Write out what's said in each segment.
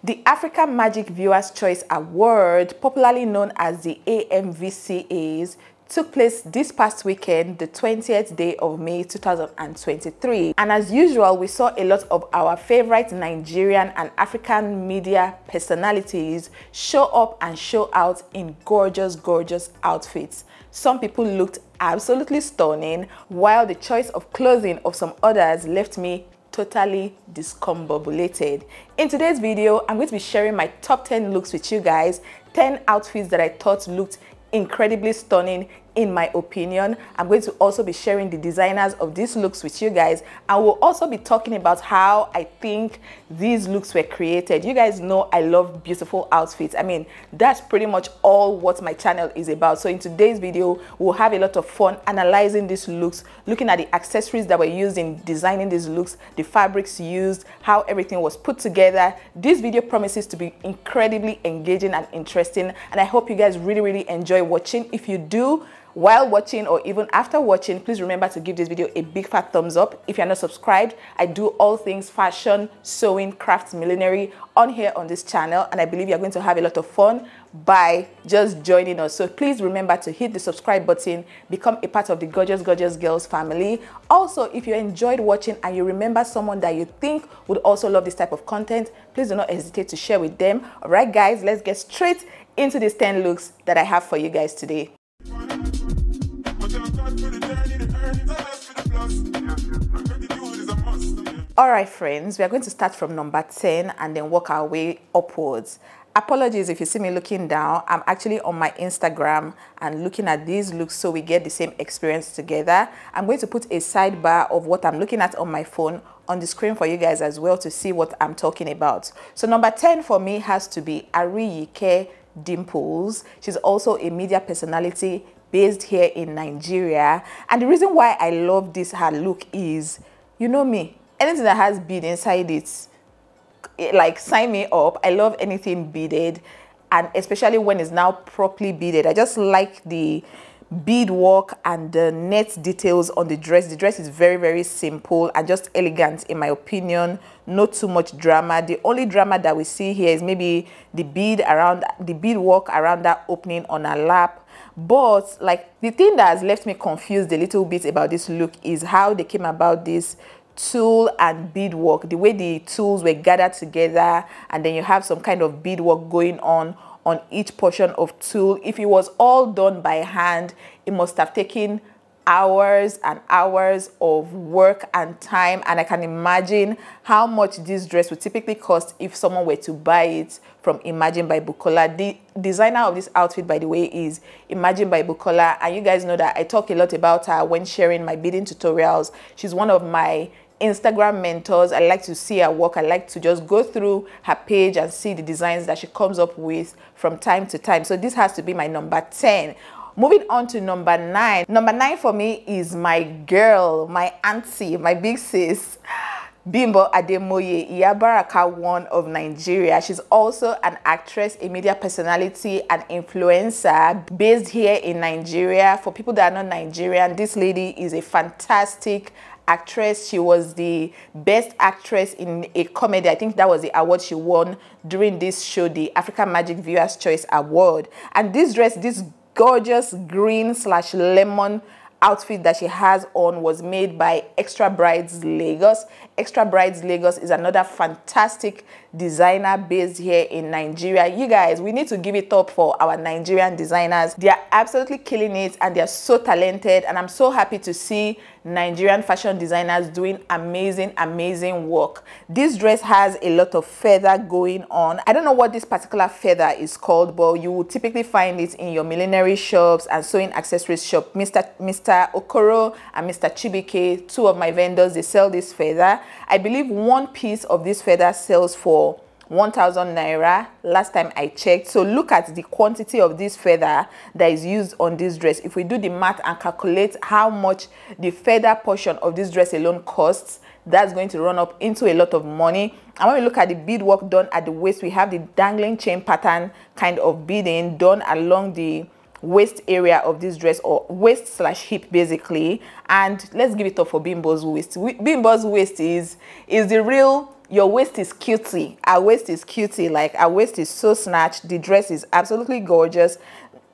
The African Magic Viewers' Choice Award, popularly known as the AMVCAs, took place this past weekend, the 20th day of May 2023. And as usual, we saw a lot of our favorite Nigerian and African media personalities show up and show out in gorgeous, gorgeous outfits. Some people looked absolutely stunning, while the choice of clothing of some others left me totally discombobulated. In today's video, I'm going to be sharing my top 10 looks with you guys, 10 outfits that I thought looked incredibly stunning in my opinion. I'm going to also be sharing the designers of these looks with you guys, and we'll also be talking about how I think these looks were created. You guys know I love beautiful outfits. I mean, that's pretty much all what my channel is about. So in today's video, we'll have a lot of fun analyzing these looks, looking at the accessories that were used in designing these looks, the fabrics used, how everything was put together. This video promises to be incredibly engaging and interesting, and I hope you guys really enjoy watching. If you do, while watching or even after watching, please remember to give this video a big fat thumbs up. If you're not subscribed, I do all things fashion, sewing, crafts, millinery on here on this channel, and I believe you're going to have a lot of fun by just joining us. So please remember to hit the subscribe button, become a part of the gorgeous girls family. Also, if you enjoyed watching and you remember someone that you think would also love this type of content, please do not hesitate to share with them. All right guys, let's get straight into these 10 looks that I have for you guys today. Alright friends, we are going to start from number 10 and then work our way upwards. Apologies if you see me looking down. I'm actually on my Instagram and looking at these looks so we get the same experience together. I'm going to put a sidebar of what I'm looking at on my phone on the screen for you guys as well to see what I'm talking about. So number 10 for me has to be Aeriike Dimples. She's also a media personality based here in Nigeria, and the reason why I love this her look is, you know me, anything that has bead inside it, like sign me up. I love anything beaded, and especially when it's now properly beaded. I just like the beadwork and the net details on the dress. The dress is very simple and just elegant in my opinion. Not too much drama. The only drama that we see here is maybe the beadwork around that opening on her lap. But like the thing that has left me confused a little bit about this look is how they came about this tulle and beadwork, the way the tools were gathered together, and then you have some kind of beadwork going on each portion of tulle. If it was all done by hand, it must have taken hours and hours of work and time, and I can imagine how much this dress would typically cost if someone were to buy it from Imagine by Bukola. The designer of this outfit, by the way, is Imagine by Bukola, and you guys know that I talk a lot about her when sharing my beading tutorials. She's one of my Instagram mentors. I like to see her work. I like to just go through her page and see the designs that she comes up with from time to time. So this has to be my number 10. Moving on to number 9. Number 9 for me is my girl, my auntie, my big sis, Bimbo Ademoye, Iyabaraka One of Nigeria. She's also an actress, a media personality, an influencer based here in Nigeria. For people that are not Nigerian, this lady is a fantastic actress. She was the best actress in a comedy. I think that was the award she won during this show, the African Magic Viewers' Choice Award. And this dress, this gorgeous green/lemon outfit that she has on, was made by Extra Brides Lagos. Extra Brides Lagos is another fantastic designer based here in Nigeria. You guys, we need to give it up for our Nigerian designers. They are absolutely killing it and they are so talented, and I'm so happy to see Nigerian fashion designers doing amazing work. This dress has a lot of feather going on. I don't know what this particular feather is called, but you will typically find it in your millinery shops and sewing accessories shop. Mr. Okoro and Mr. Chibike, two of my vendors, they sell this feather. I believe one piece of this feather sells for 1,000 naira last time I checked. So look at the quantity of this feather that is used on this dress. If we do the math and calculate how much the feather portion of this dress alone costs, that's going to run up into a lot of money. And when we look at the beadwork done at the waist, we have the dangling chain pattern kind of beading done along the waist area of this dress, or waist/hip basically. And let's give it up for Bimbo's waist. Bimbo's waist is the real your waist is cutie. Our waist is cutie. Like, our waist is so snatched. The dress is absolutely gorgeous.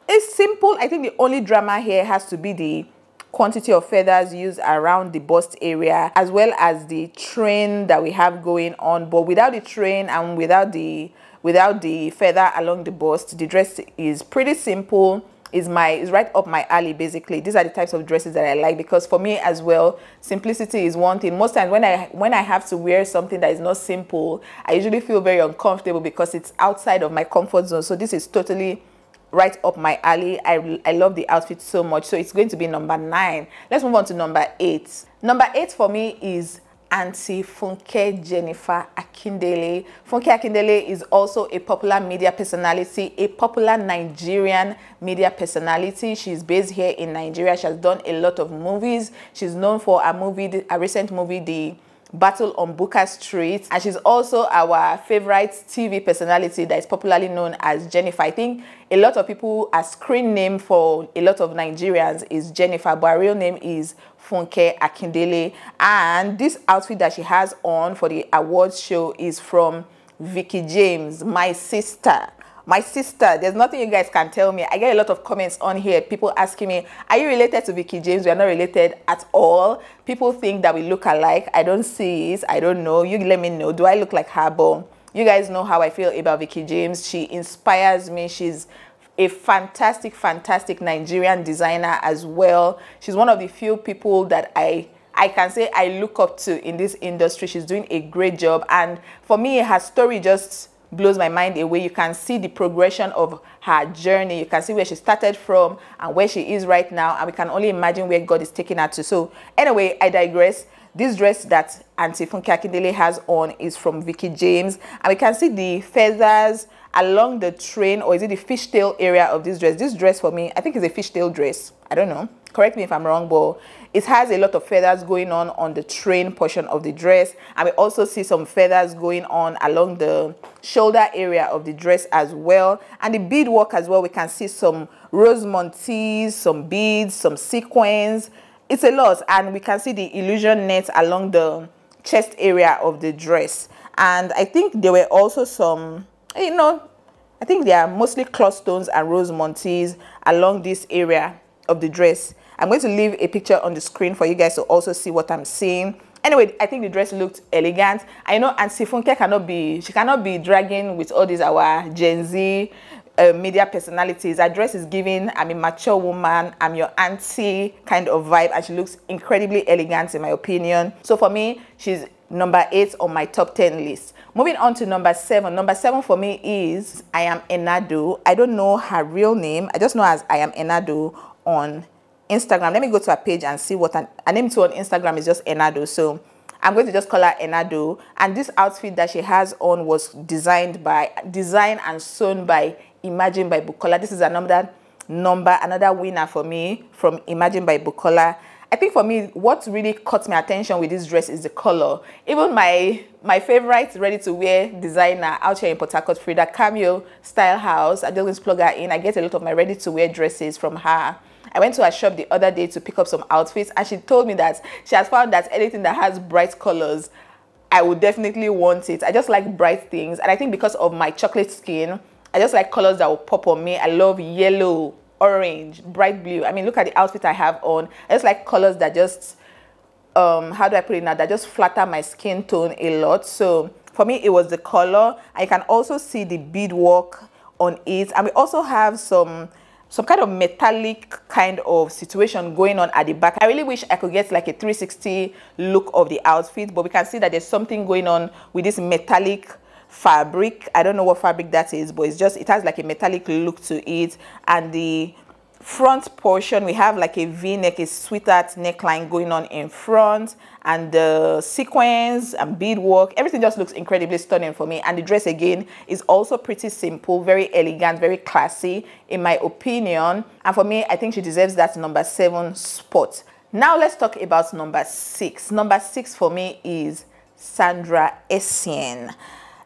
It's simple. I think the only drama here has to be the quantity of feathers used around the bust area, as well as the train that we have going on. But without the train and without the feather along the bust, the dress is pretty simple. Is right up my alley. Basically, these are the types of dresses that I like, because for me as well, simplicity is one thing. Most times when I have to wear something that is not simple, I usually feel very uncomfortable because it's outside of my comfort zone. So this is totally right up my alley. I love the outfit so much. So it's going to be number 9. Let's move on to number 8. Number 8 for me is Auntie Funke Jennifer Akindele. Funke Akindele is also a popular media personality, a popular Nigerian media personality. She's based here in Nigeria. She has done a lot of movies. She's known for a recent movie, The Battle on Booker Street, and she's also our favorite TV personality that is popularly known as Jennifer. I think a lot of people, a screen name for a lot of Nigerians is Jennifer, but her real name is Funke Akindele. And this outfit that she has on for the awards show is from Vicky James, my sister. My sister, there's nothing you guys can tell me. I get a lot of comments on here, people asking me, are you related to Vicky James? We are not related at all. People think that we look alike. I don't see it. I don't know. You let me know. Do I look like her? But you guys know how I feel about Vicky James. She inspires me. She's a fantastic, fantastic Nigerian designer as well. She's one of the few people that I can say I look up to in this industry. She's doing a great job. And for me, her story just blows my mind away. You can see the progression of her journey. You can see where she started from and where she is right now, and we can only imagine where God is taking her to. So anyway, I digress. This dress that Auntie Funke Akindele has on is from Vicky James, and we can see the feathers along the train, or is it the fishtail area of this dress? This dress for me, I think it's a fishtail dress. I don't know. Correct me if I'm wrong, but it has a lot of feathers going on the train portion of the dress, and we also see some feathers going on along the shoulder area of the dress as well. And the beadwork as well, we can see some rose montees, some beads, some sequins. It's a lot, and we can see the illusion net along the chest area of the dress. And I think there were also some, you know, I think they are mostly cloth stones and rose montees along this area of the dress. I'm going to leave a picture on the screen for you guys to also see what I'm seeing. Anyway, I think the dress looked elegant. I know Auntie Funke cannot be dragging with all these our Gen Z media personalities. Her dress is giving, I'm a mature woman, I'm your auntie kind of vibe, and she looks incredibly elegant in my opinion. So for me, she's number 8 on my top 10 list. Moving on to number 7. Number 7 for me is I Am Enado. I don't know her real name. I just know as I Am Enado on Instagram. Let me go to her page and see what her name too on Instagram is just Enado. So I'm going to just call her Enado. And this outfit that she has on was designed and sewn by Imagine by Bukola. This is another winner for me from Imagine by Bukola. I think for me, what really caught my attention with this dress is the color. Even my favorite ready-to-wear designer out here in Port Harcourt, Frida Cameo Style House, I just plug her in. I get a lot of my ready-to-wear dresses from her. I went to her shop the other day to pick up some outfits, and she told me that she has found that anything that has bright colors, I would definitely want it. I just like bright things, and I think because of my chocolate skin, I just like colors that will pop on me. I love yellow, orange, bright blue. I mean, look at the outfit I have on. I just like colors that just, how do I put it now, that just flatter my skin tone a lot. So for me, it was the color. I can also see the beadwork on it, and we also have some kind of metallic kind of situation going on at the back. I really wish I could get like a 360 look of the outfit, but we can see that there's something going on with this metallic fabric. I don't know what fabric that is, but it has like a metallic look to it. And the front portion, we have like a v-neck, a sweetheart neckline going on in front, and the sequins and beadwork, everything just looks incredibly stunning for me. And the dress again is also pretty simple, very elegant, very classy in my opinion. And for me, I think she deserves that number 7 spot. Now let's talk about number 6. Number 6 for me is Sandra Essien.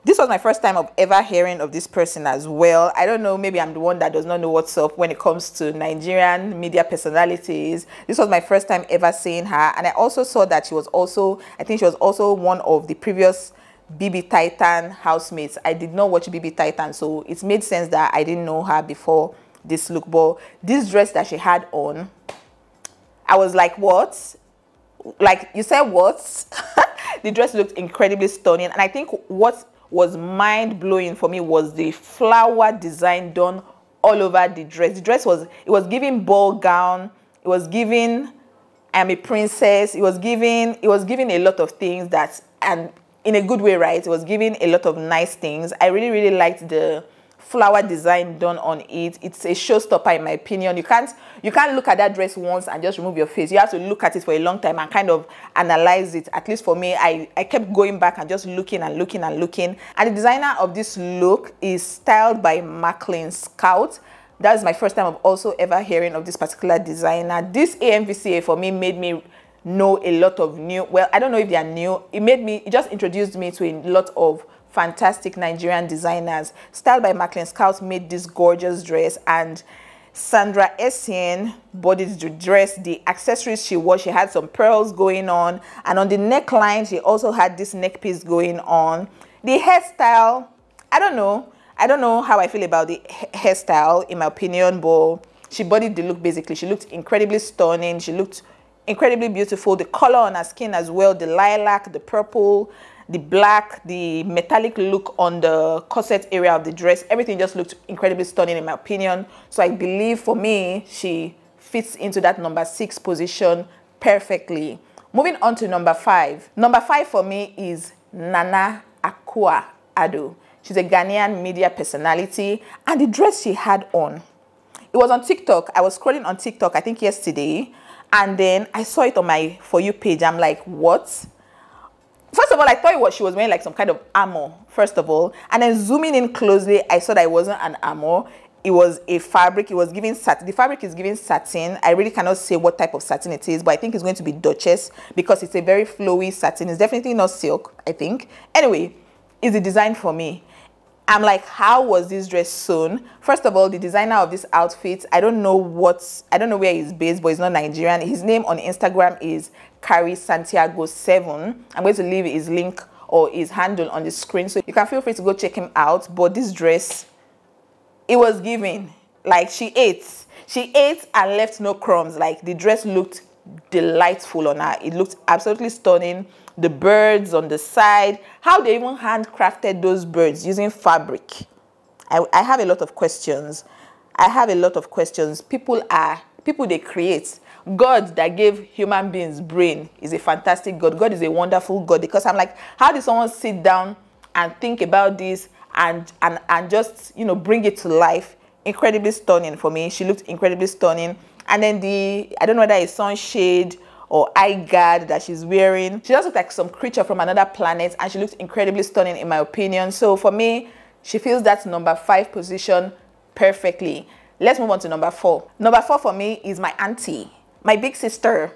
This was my first time of ever hearing of this person as well. I don't know, maybe I'm the one that does not know what's up when it comes to Nigerian media personalities. This was my first time ever seeing her, and I also saw that she was also, I think she was also one of the previous BB Titan housemates. I did not watch BB Titan, so it made sense that I didn't know her before this look. But this dress that she had on, I was like, what? Like, you said what? The dress looked incredibly stunning, and I think what was mind-blowing for me was the flower design done all over the dress. The dress was, it was giving ball gown, it was giving I'm a princess, it was giving a lot of things that, and in a good way, right? It was giving a lot of nice things. I really liked the flower design done on it. It's a showstopper in my opinion. You can't look at that dress once and just remove your face. You have to look at it for a long time and kind of analyze it. At least for me, I kept going back and just looking and looking and looking. And the designer of this look is styled by Maclean Scout. That's my first time of also ever hearing of this particular designer. This AMVCA for me made me know a lot of new, well, I don't know if they are new. It just introduced me to a lot of fantastic Nigerian designers. Styled by Maclean Scout made this gorgeous dress, and Sandra Essien bodied the dress. The accessories she wore, she had some pearls going on, and on the neckline she also had this neck piece going on. The hairstyle, I don't know how I feel about the hairstyle in my opinion, but she bodied the look basically. She looked incredibly stunning. She looked incredibly beautiful. The color on her skin as well, the lilac, the purple, the black, the metallic look on the corset area of the dress, everything just looked incredibly stunning in my opinion. So I believe for me, she fits into that number 6 position perfectly. Moving on to number 5. Number 5 for me is Nana Akua-Addo. She's a Ghanaian media personality, and the dress she had on, it was on TikTok. I was scrolling on TikTok, I think yesterday, and then I saw it on my For You page. I'm like, what? First of all, I thought she was wearing like some kind of armor, first of all. And then zooming in closely, I saw that it wasn't an armor. It was a fabric. It was giving satin. The fabric is giving satin. I really cannot say what type of satin it is, but I think it's going to be Duchess because it's a very flowy satin. It's definitely not silk, I think. Anyway, it's the design for me. I'm like, how was this dress sewn? First of all, the designer of this outfit, I don't know where he's based, but he's not Nigerian. His name on Instagram is Carry Santiago 7. I'm going to leave his link or his handle on the screen, so you can feel free to go check him out. But this dress, it was giving. Like, she ate and left no crumbs. Like, the dress looked delightful on her. It looked absolutely stunning. The birds on the side, how they even handcrafted those birds using fabric. I have a lot of questions. People they create. God that gave human beings brain is a fantastic God. God is a wonderful God, because I'm like, how did someone sit down and think about this and just, you know, bring it to life? Incredibly stunning for me. She looked incredibly stunning. And then I don't know whether it's sunshade or eye guard that she's wearing. She just looked like some creature from another planet, and she looked incredibly stunning in my opinion. So for me, she fills that number 5 position perfectly. Let's move on to number 4. Number 4 for me is my auntie, my big sister,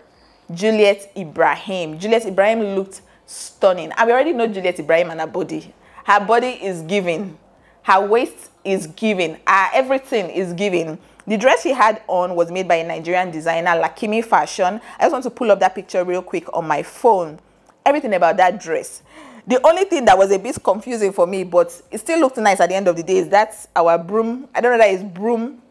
Juliet Ibrahim. Juliet Ibrahim looked stunning. And we already know Juliet Ibrahim and her body. Her body is giving. Her waist is giving. Her everything is giving. The dress she had on was made by a Nigerian designer, Lakimi Fashion. I just want to pull up that picture real quick on my phone. Everything about that dress. The only thing that was a bit confusing for me, but it still looked nice at the end of the day, is that our broom. I don't know that it's broom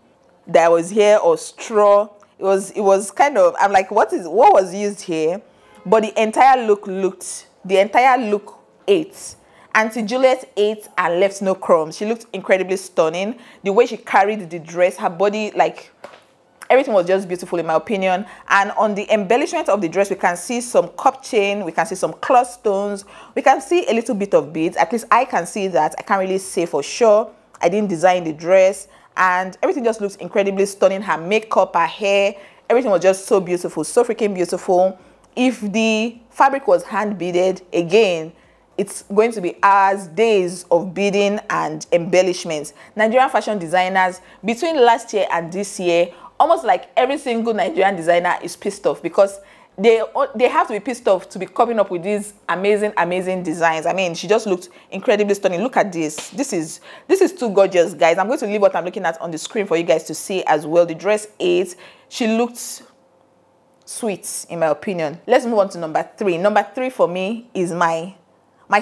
that was here or straw. It was kind of, I'm like, what was used here? But the entire look ate. Auntie Juliet ate and left no crumbs. She looked incredibly stunning. The way she carried the dress, her body, like, everything was just beautiful in my opinion. And on the embellishment of the dress, we can see some cup chain, we can see some cloth stones, we can see a little bit of beads. At least I can see that. I can't really say for sure. I didn't design the dress, and everything just looks incredibly stunning. Her makeup, her hair, everything was just so beautiful, so freaking beautiful. If the fabric was hand beaded, again, it's going to be hours, days of beading and embellishments. Nigerian fashion designers, between last year and this year, almost like every single Nigerian designer is pissed off, because they have to be pissed off to be coming up with these amazing designs. I mean, she just looked incredibly stunning. Look at this. This is too gorgeous, guys. I'm going to leave what I'm looking at on the screen for you guys to see as well. The dress ate. She looked sweet in my opinion. Let's move on to number 3. Number 3 for me is my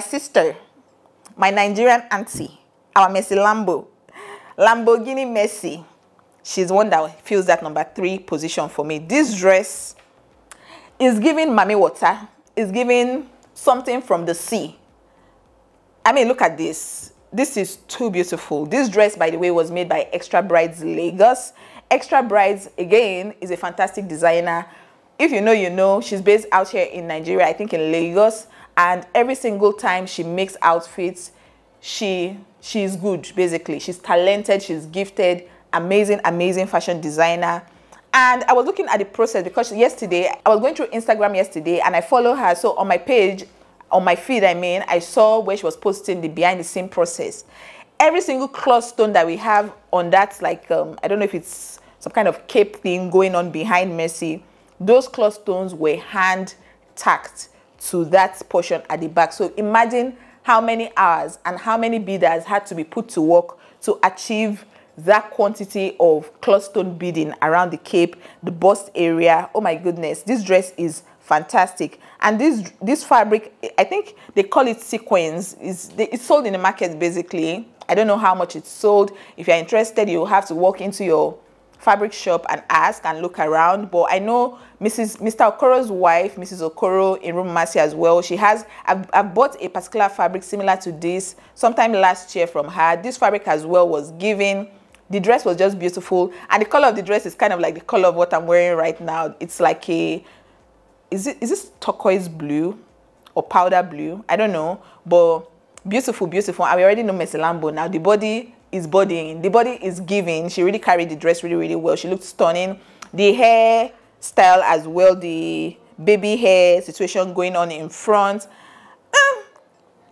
sister, my Nigerian auntie, our Messi Lambo, Lamborghini Messi. She's one that fills that number 3 position for me. This dress is giving Mami water. It's giving something from the sea. I mean, look at this. This is too beautiful. This dress, by the way, was made by Extra Brides Lagos. Extra Brides, again, is a fantastic designer. If you know, you know. She's based out here in Nigeria, I think in Lagos. And every single time she makes outfits, she's good, basically. She's talented, she's gifted, amazing fashion designer. And I was looking at the process because yesterday, I was going through Instagram yesterday and I follow her. So on my page, on my feed, I mean, I saw where she was posting the behind the scene process. Every single cloth stone that we have on that, like, I don't know if it's some kind of cape thing going on behind Messi, those cloth stones were hand tacked to that portion at the back. So imagine how many hours and how many beaders had to be put to work to achieve that quantity of cloth stone beading around the cape, the bust area. Oh my goodness, this dress is fantastic. And this fabric, I think they call it sequins. It's sold in the market basically. I don't know how much it's sold. If you're interested, you'll have to walk into your fabric shop and ask and look around. But I know Mr. Okoro's wife, Mrs. Okoro in Room Mercy as well, she has, I've bought a particular fabric similar to this sometime last year from her. This fabric as well was given. The dress was just beautiful, and the color of the dress is kind of like the color of what I'm wearing right now. It's like a, is this turquoise blue or powder blue? I don't know, but beautiful. And we already know Messi Lambo now. The body is bodying, the body is giving. She really carried the dress really well. She looked stunning. The hair style as well, the baby hair situation going on in front.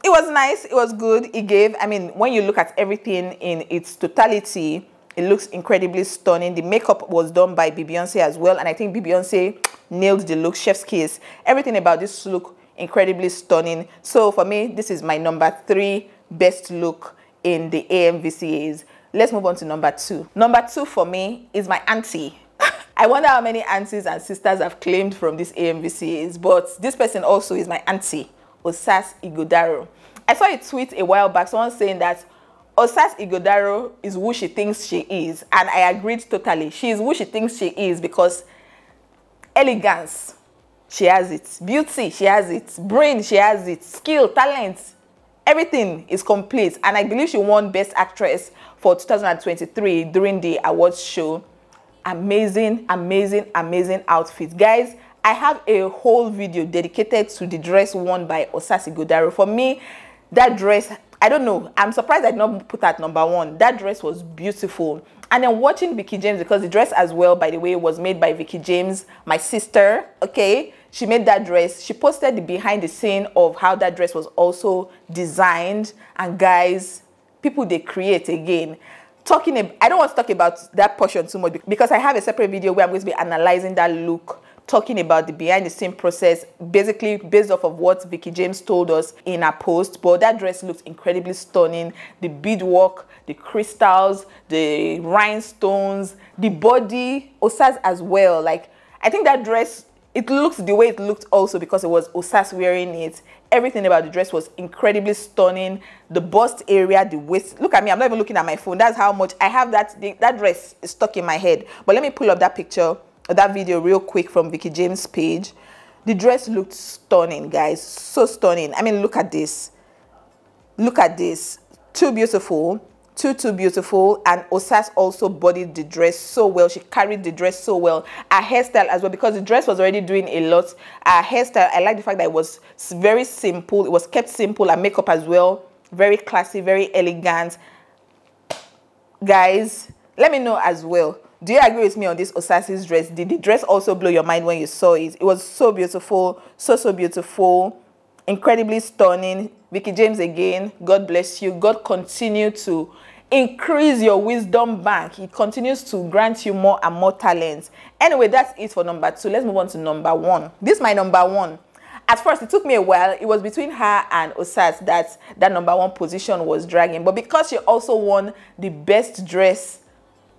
It was nice, it was good, it gave, I mean, when you look at everything in its totality, it looks incredibly stunning. The makeup was done by Beyonce as well, and I think Beyonce nailed the look, chef's kiss. Everything about this look, incredibly stunning. So for me, this is my number 3 best look in the AMVCAs. Let's move on to number 2. Number 2 for me is my auntie. I wonder how many aunties and sisters have claimed from these AMVCAs, but this person also is my auntie, Osasi Godaro. I saw a tweet a while back, someone saying that Osasi Godaro is who she thinks she is, and I agreed totally. She is who she thinks she is because elegance, she has it. Beauty, she has it. Brain, she has it. Skill, talent, everything is complete. And I believe she won Best Actress for 2023 during the awards show. Amazing outfit. Guys, I have a whole video dedicated to the dress worn by Osasi Godaro. For me, that dress, I don't know, I'm surprised I did not put that number 1. That dress was beautiful. And then watching Vicky James, because the dress as well, by the way, was made by Vicky James, my sister, okay? She made that dress. She posted the behind the scene of how that dress was also designed. And guys, people, they create again. I don't want to talk about that portion too much because I have a separate video where I'm going to be analyzing that look, talking about the behind the scene process, basically based off of what Vicky James told us in her post. But that dress looks incredibly stunning. The beadwork, the crystals, the rhinestones, the body, Osas as well. Like, I think that dress, it looks the way it looked also because it was Osas wearing it. Everything about the dress was incredibly stunning. The bust area, the waist. Look at me, I'm not even looking at my phone. That's how much I have that dress is stuck in my head. But let me pull up that picture, that video real quick from Vicky James' page. The dress looked stunning, guys. So stunning. I mean, look at this. Look at this. Too beautiful. Too beautiful. And Osas also bodied the dress so well. She carried the dress so well. Her hairstyle as well, because the dress was already doing a lot. Her hairstyle, I like the fact that it was very simple. It was kept simple. And makeup as well, very classy, very elegant. Guys, let me know as well, do you agree with me on this Osasi's dress? Did the dress also blow your mind when you saw it? It was so beautiful, so beautiful, incredibly stunning. Vicky James again, God bless you. God continue to increase your wisdom bank. He continues to grant you more and more talents. Anyway, that's it for number 2. Let's move on to number 1. This is my number 1. At first, it took me a while. It was between her and Osas that number 1 position was dragging. But because she also won the best dress,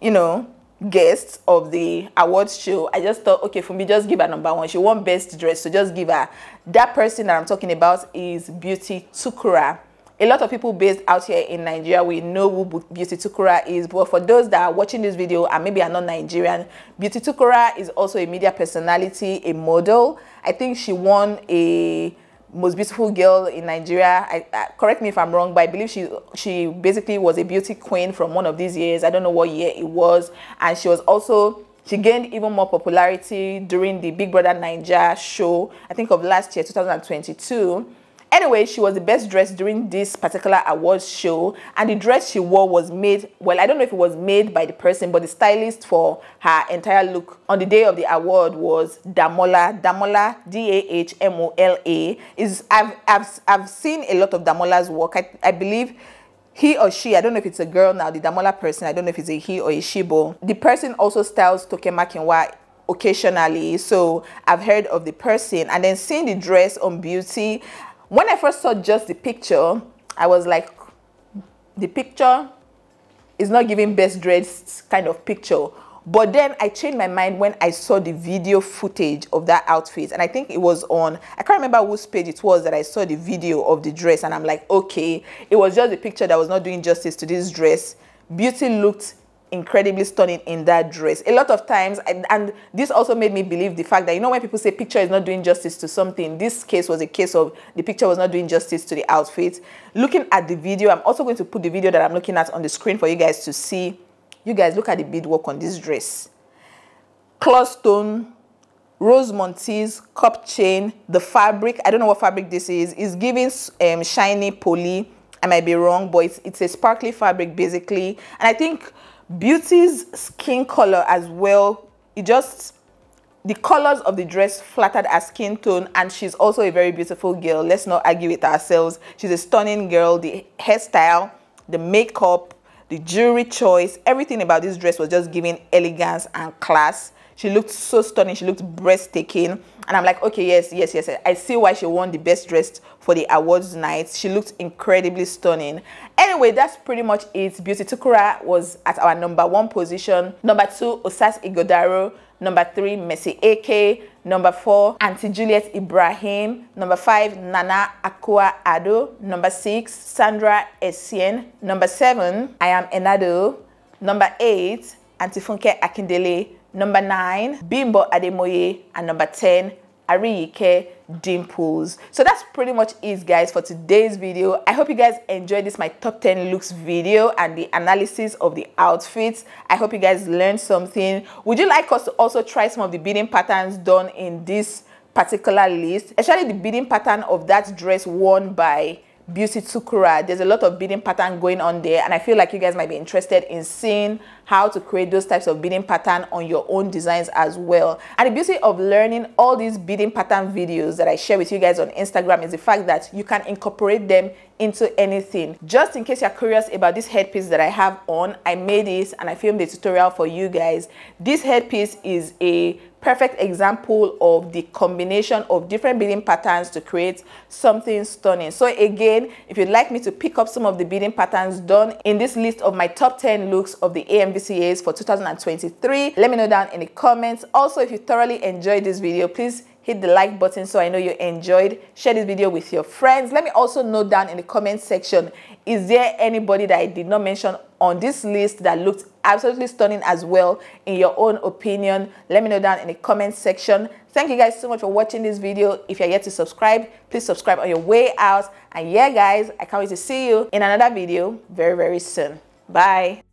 you know, guest of the awards show, I just thought, okay, for me, just give her number 1. She won best dress, so just give her. That person that I'm talking about is Beauty Sukura. A lot of people based out here in Nigeria, we know who Beauty Sukura is, but for those that are watching this video and maybe are not Nigerian, Beauty Sukura is also a media personality, a model. I think she won a most beautiful girl in Nigeria. Correct me if I'm wrong, but I believe she basically was a beauty queen from one of these years. I don't know what year it was. And she gained even more popularity during the Big Brother Naija show, I think of last year, 2022. Anyway, she was the best dressed during this particular awards show, and the dress she wore was made, well, I don't know if it was made by the person, but the stylist for her entire look on the day of the award was Damola. Damola, Dahmola. I've seen a lot of Damola's work. I believe he or she, I don't know if it's a girl now, the Damola person, I don't know if it's a he or a she, but the person also styles Toke Makinwa occasionally, so I've heard of the person. And then seeing the dress on Beauty, when I first saw just the picture, I was like, the picture is not giving best dressed kind of picture. But then I changed my mind when I saw the video footage of that outfit. And I think it was on, I can't remember whose page it was that I saw the video of the dress. And I'm like, okay, it was just the picture that was not doing justice to this dress. Beauty looked incredibly stunning in that dress. A lot of times, and this also made me believe the fact that, you know, when people say picture is not doing justice to something, this case was a case of the picture was not doing justice to the outfit. Looking at the video, I'm also going to put the video that I'm looking at on the screen for you guys to see. You guys, look at the beadwork on this dress. Claw stone, rose montees, cup chain, the fabric, I don't know what fabric this is giving shiny poly. I might be wrong, but it's a sparkly fabric basically. And I think Beauty's skin color as well, the colors of the dress flattered her skin tone, and she's also a very beautiful girl. Let's not argue with ourselves. She's a stunning girl. The hairstyle, the makeup, the jewelry choice, everything about this dress was just giving elegance and class. She looked so stunning. She looked breathtaking. And I'm like, okay, yes. I see why she won the best dressed for the awards night. She looked incredibly stunning. Anyway, that's pretty much it. Beauty Sukura was at our #1 position. #2, Osasi Godaro. #3, Mercy Aeriike. #4, Auntie Juliet Ibrahim. #5, Nana Akua-Addo. #6, Sandra Essien. #7, I Am Enado. #8, Auntie Funke Akindele. #9, Bimbo Ademoye. And #10, Aeriike Dimples. So that's pretty much it, guys, for today's video. I hope you guys enjoyed this, my top 10 looks video and the analysis of the outfits. I hope you guys learned something. Would you like us to also try some of the beading patterns done in this particular list, especially the beading pattern of that dress worn by Beauty Sukura? There's a lot of beading pattern going on there, and I feel like you guys might be interested in seeing how to create those types of beading pattern on your own designs as well. And the beauty of learning all these beading pattern videos that I share with you guys on Instagram is the fact that you can incorporate them into anything. Just in case you're curious about this headpiece that I have on, I made it and I filmed a tutorial for you guys. This headpiece is a perfect example of the combination of different beading patterns to create something stunning. So again, if you'd like me to pick up some of the beading patterns done in this list of my top 10 looks of the AMVCAs for 2023, let me know down in the comments. Also, if you thoroughly enjoyed this video, please hit the like button so I know you enjoyed. Share this video with your friends. Let me also note down in the comment section, is there anybody that I did not mention on this list that looked absolutely stunning as well in your own opinion? Let me know down in the comment section. Thank you guys so much for watching this video. If you're yet to subscribe, please subscribe on your way out. And yeah, guys, I can't wait to see you in another video very, very soon. Bye.